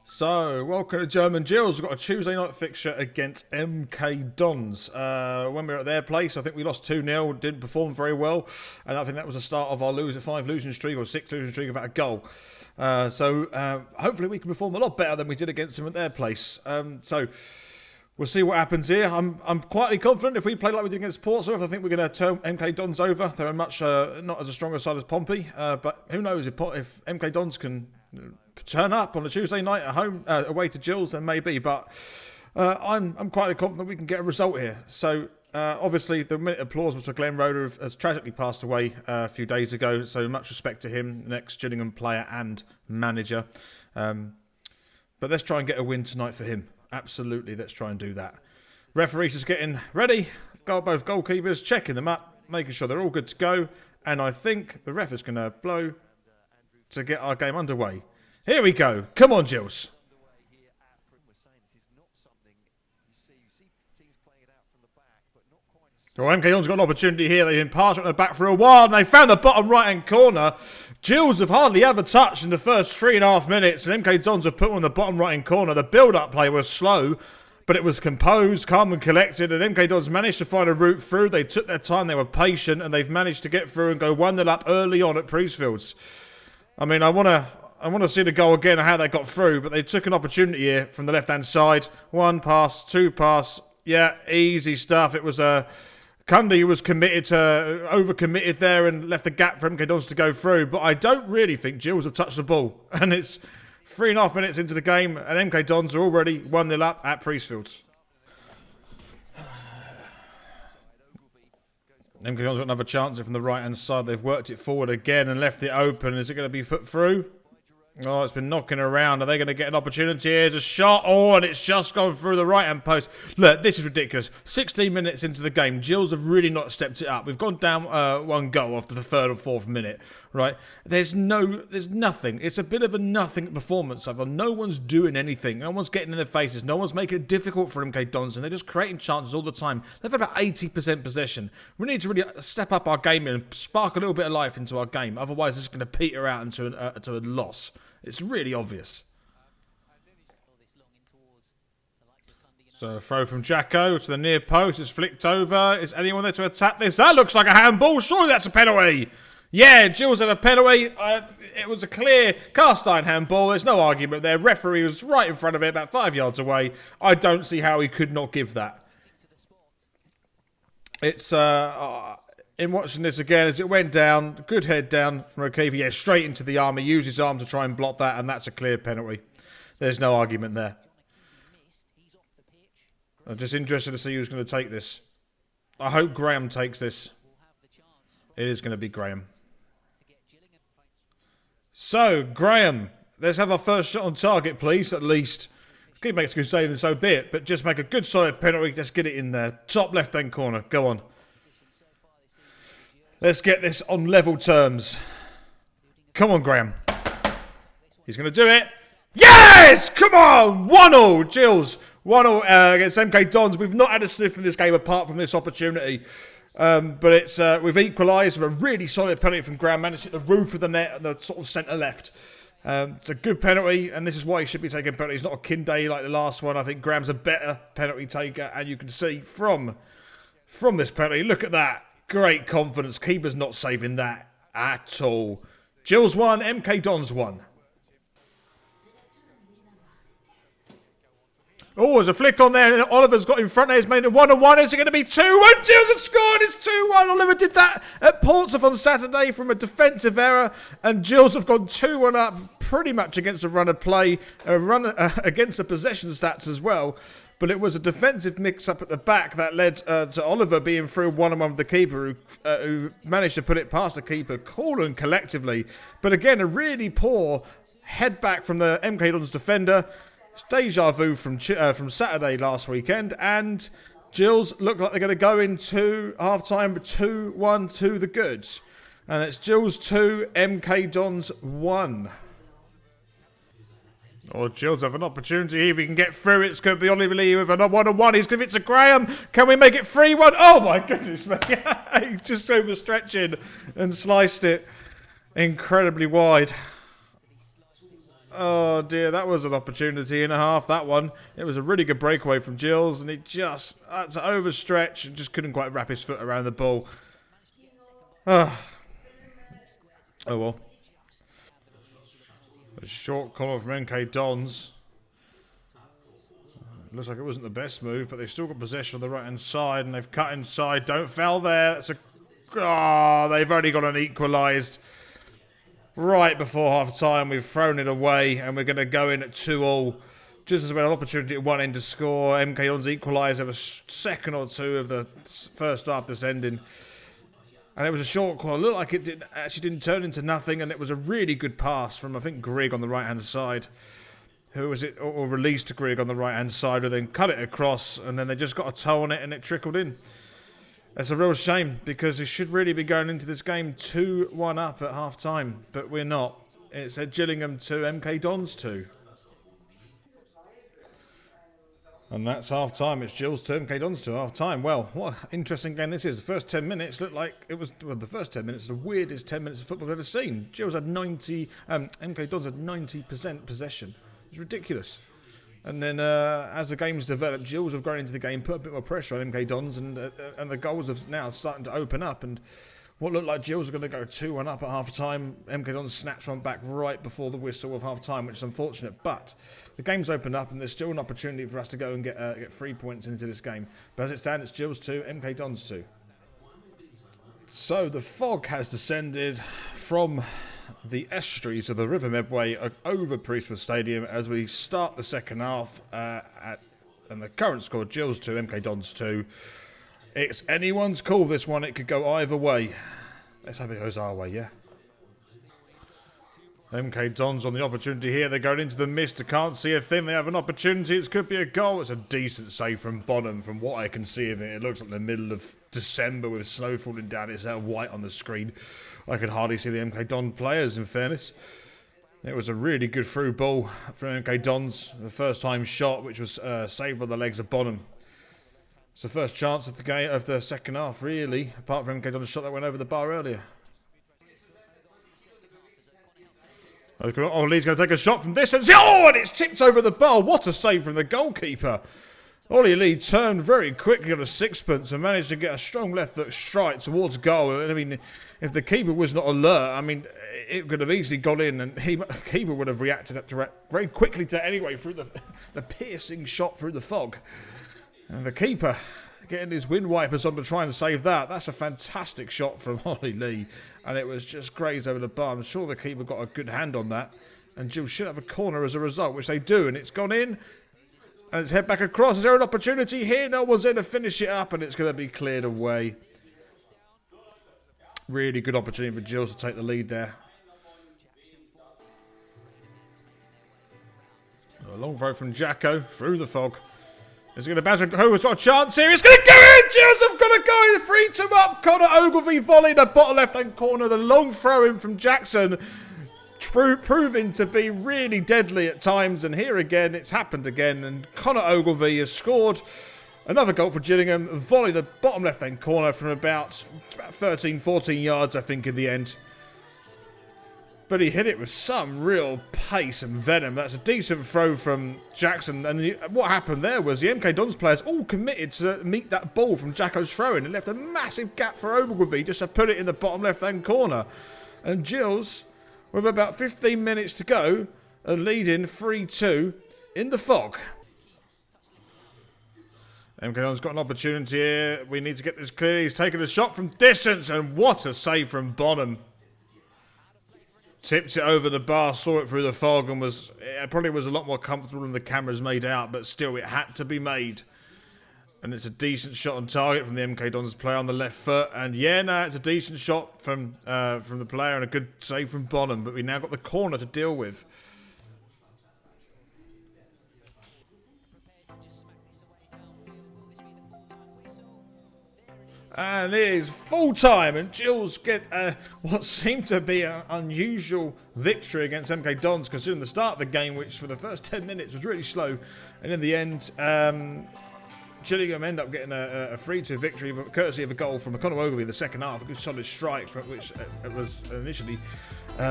So, welcome to German Gills. We've got a Tuesday night fixture against MK Dons. When we were at their place, I think we lost 2-0, didn't perform very well, and I think that was the start of our 5 losing streak or 6 losing streak without a goal. Hopefully we can perform a lot better than we did against them at their place. We'll see what happens here. I'm quietly confident if we play like we did against Portsmouth, I think we're going to turn MK Dons over. They're much not as a stronger side as Pompey, but who knows if MK Dons can turn up on a Tuesday night at home, away to Gills, then maybe. But I'm quite confident we can get a result here. So obviously the minute applause was for Glenn Roeder, has tragically passed away a few days ago. So much respect to him, the next Gillingham player and manager. But let's try and get a win tonight for him. Absolutely, let's try and do that. Referees is getting ready. Both goalkeepers checking them up, making sure they're all good to go. And I think the ref is going to blow to get our game underway. Here we go. Come on, Gills. Well, MK Dons got an opportunity here. They've been passing at the back for a while, and they found the bottom right-hand corner. Gills have hardly ever touched in the first 3.5 minutes, and MK Dons have put one in the bottom right-hand corner. The build-up play was slow, but it was composed, calm and collected, and MK Dons managed to find a route through. They took their time, they were patient, and they've managed to get through and go 1-0 up early on at Priestfields. I mean, I want to see the goal again and how they got through, but they took an opportunity here from the left-hand side. 1 pass, 2 pass. Yeah, easy stuff. It was Cundy was overcommitted there and left the gap for MK Dons to go through. But I don't really think Gills have touched the ball. And it's 3.5 minutes into the game, and MK Dons are already 1-0 up at Priestfields. MK Dons got another chance from the right-hand side. They've worked it forward again and left it open. Is it going to be put through? Oh, it's been knocking around. Are they going to get an opportunity? Here's a shot. Oh, and it's just gone through the right-hand post. Look, this is ridiculous. 16 minutes into the game, Gills have really not stepped it up. We've gone down 1 goal after the 3rd or 4th minute, right? There's nothing. It's a bit of a nothing performance. No one's doing anything. No one's getting in their faces. No one's making it difficult for MK Dons, and they're just creating chances all the time. They've had about 80% possession. We need to really step up our game and spark a little bit of life into our game. Otherwise, it's going to peter out into a loss. It's really obvious. So, throw from Jacko to the near post. It's flicked over. Is anyone there to attack this? That looks like a handball. Surely that's a penalty. Yeah, Gills had a penalty. It was a clear cast iron handball. There's no argument there. Referee was right in front of it, about 5 yards away. I don't see how he could not give that. It's in watching this again, as it went down, good head down from O'Keefe. Yeah, straight into the arm. He used his arm to try and block that, and that's a clear penalty. There's no argument there. I'm just interested to see who's going to take this. I hope Graham takes this. It is going to be Graham. So, Graham, let's have our first shot on target, please, at least. If he makes a good save, then so be it, but just make a good solid penalty. Let's get it in there. Top left-hand corner. Go on. Let's get this on level terms. Come on, Graham. He's going to do it. Yes! Come on! 1-0, Gills. 1-0 against MK Dons. We've not had a sniff in this game apart from this opportunity. But we've equalised with a really solid penalty from Graham. Managed to hit the roof of the net and the sort of centre left. It's a good penalty, and this is why he should be taking penalties. Not a Kinde like the last one. I think Graham's a better penalty taker, and you can see from this penalty, look at that. Great confidence. Keeper's not saving that at all. Gills 1, MK Dons 1. Oh, there's a flick on there, and Oliver's got in front there. He's made it 1-1. Is it going to be 2-1? Gills have scored. It's 2-1. Oliver did that at Portsmouth on Saturday from a defensive error, and Gills have gone 2-1 up pretty much against a run of play, against the possession stats as well. But it was a defensive mix-up at the back that led to Oliver being through 1-on-1 with the keeper, who managed to put it past the keeper, cool and collectively. But again, a really poor head back from the MK Dons defender. It's deja vu from Saturday last weekend. And Gills look like they're going to go into half-time 2-1 to the goods. And it's Gills 2, MK Dons 1. Or Gills have an opportunity. If he can get through, it's going to be Oliver Lee with a 1-on-1. He's going to give it to Graham. Can we make it 3-1? Oh my goodness, man. He's just overstretching and sliced it incredibly wide. Oh dear, that was an opportunity and a half, that one. It was a really good breakaway from Gills, and it just had to overstretch and just couldn't quite wrap his foot around the ball. Oh well. A short corner from MK Dons. Looks like it wasn't the best move, but they've still got possession on the right-hand side, and they've cut inside. Don't foul there. That's a... Oh, they've only got an equalised. Right before half-time, we've thrown it away, and we're going to go in at 2-2. Just as we had an opportunity at one end to score, MK Dons equalised over a second or two of the first half descending. And it was a short corner. It looked like it actually didn't turn into nothing, and it was a really good pass from, I think, Grigg on the right-hand side. Who was it? Or released to Grigg on the right-hand side, who then cut it across, and then they just got a toe on it, and it trickled in. That's a real shame, because we should really be going into this game 2-1 up at half-time, but we're not. It's at Gillingham 2, MK Dons 2. And that's half-time. It's Gills 2, MK Dons 2, half-time. Well, what an interesting game this is. The first 10 minutes looked like it was... Well, the first 10 minutes, the weirdest 10 minutes of football I've ever seen. Gills had 90... MK Dons had 90% possession. It's ridiculous. And then as the game's developed, Gills have grown into the game, put a bit more pressure on MK Dons, and the goals have now starting to open up. And what looked like Gills are going to go 2-1 up at half-time, MK Dons snatched one back right before the whistle of half-time, which is unfortunate. But the game's opened up, and there's still an opportunity for us to go and get 3 points into this game. But as it stands, it's Gills 2, MK Dons 2. So the fog has descended from the estuaries of the River Medway over Priestford Stadium as we start the second half and the current score, Gills 2, MK Dons 2. It's anyone's call, this one. It could go either way. Let's hope it goes our way, yeah? MK Dons on the opportunity here. They're going into the mist. They can't see a thing. They have an opportunity. It could be a goal. It's a decent save from Bonham from what I can see of it. It looks like the middle of December with snow falling down. It's white on the screen. I could hardly see the MK Don players, in fairness. It was a really good through ball from MK Dons. The first time shot, which was saved by the legs of Bonham. It's the first chance of the game of the second half, really, apart from MK Don's shot that went over the bar earlier. Oh, Lee's going to take a shot from distance. Oh, and it's tipped over the bar. What a save from the goalkeeper. Ollie Lee turned very quickly on a sixpence and managed to get a strong left foot strike towards goal. I mean, if the keeper was not alert, I mean, it could have easily gone in, and the keeper would have reacted very quickly to anyway through the piercing shot through the fog. And the keeper getting his wind wipers on to try and save that. That's a fantastic shot from Ollie Lee. And it was just grazed over the bar. I'm sure the keeper got a good hand on that. And Gills should have a corner as a result, which they do. And it's gone in. And it's head back across. Is there an opportunity here? No one's there to finish it up. And it's going to be cleared away. Really good opportunity for Gills to take the lead there. A long throw from Jacko through the fog. Is it going to bounce? Oh, it's got a chance here. It's going to go in. Gills have got to go in. 3-2 up. Connor Ogilvie volley in the bottom left-hand corner. The long throw in from Jackson. Proving to be really deadly at times. And here again, it's happened again. And Connor Ogilvie has scored another goal for Gillingham. Volley the bottom left-hand corner from about 13, 14 yards, I think, in the end. But he hit it with some real pace and venom. That's a decent throw from Jackson. And what happened there was the MK Dons players all committed to meet that ball from Jacko's throw-in. It left a massive gap for Ogilvie just to put it in the bottom left-hand corner. And Gills, with about 15 minutes to go, are leading 3-2 in the fog. MK Dons got an opportunity here. We need to get this clear. He's taken a shot from distance. And what a save from Bonham. Tipped it over the bar, saw it through the fog, and it probably was a lot more comfortable than the cameras made out, but still it had to be made. And it's a decent shot on target from the MK Dons player on the left foot. And yeah, no, it's a decent shot from the player and a good save from Bonham, but we now got the corner to deal with. And it is full time, and Gills get what seemed to be an unusual victory against MK Dons, considering the start of the game, which for the first 10 minutes was really slow. And in the end, Gillingham end up getting a 3-2 victory, but courtesy of a goal from O'Connor Ogilvie in the second half, a good solid strike, which was initially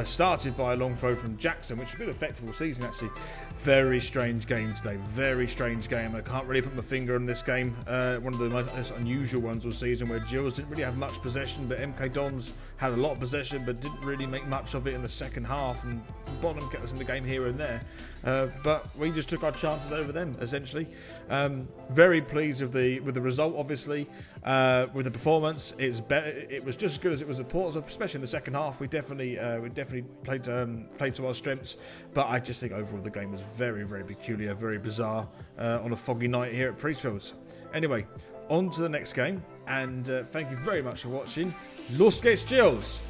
started by a long throw from Jackson, which has been effective all season actually. Very strange game today, very strange game. I can't really put my finger on this game. One of the most unusual ones all season, where Gills didn't really have much possession, but MK Dons had a lot of possession, but didn't really make much of it in the second half, and Bonham kept us in the game here and there. But we just took our chances over them, essentially. Very pleased with the result, obviously. With the performance, it was just as good as it was at Portsmouth, especially in the second half. We definitely played to our strengths, but I just think overall the game was very, very peculiar, very bizarre on a foggy night here at Priestfields. Anyway, on to the next game, and thank you very much for watching. Los geht's, Gills!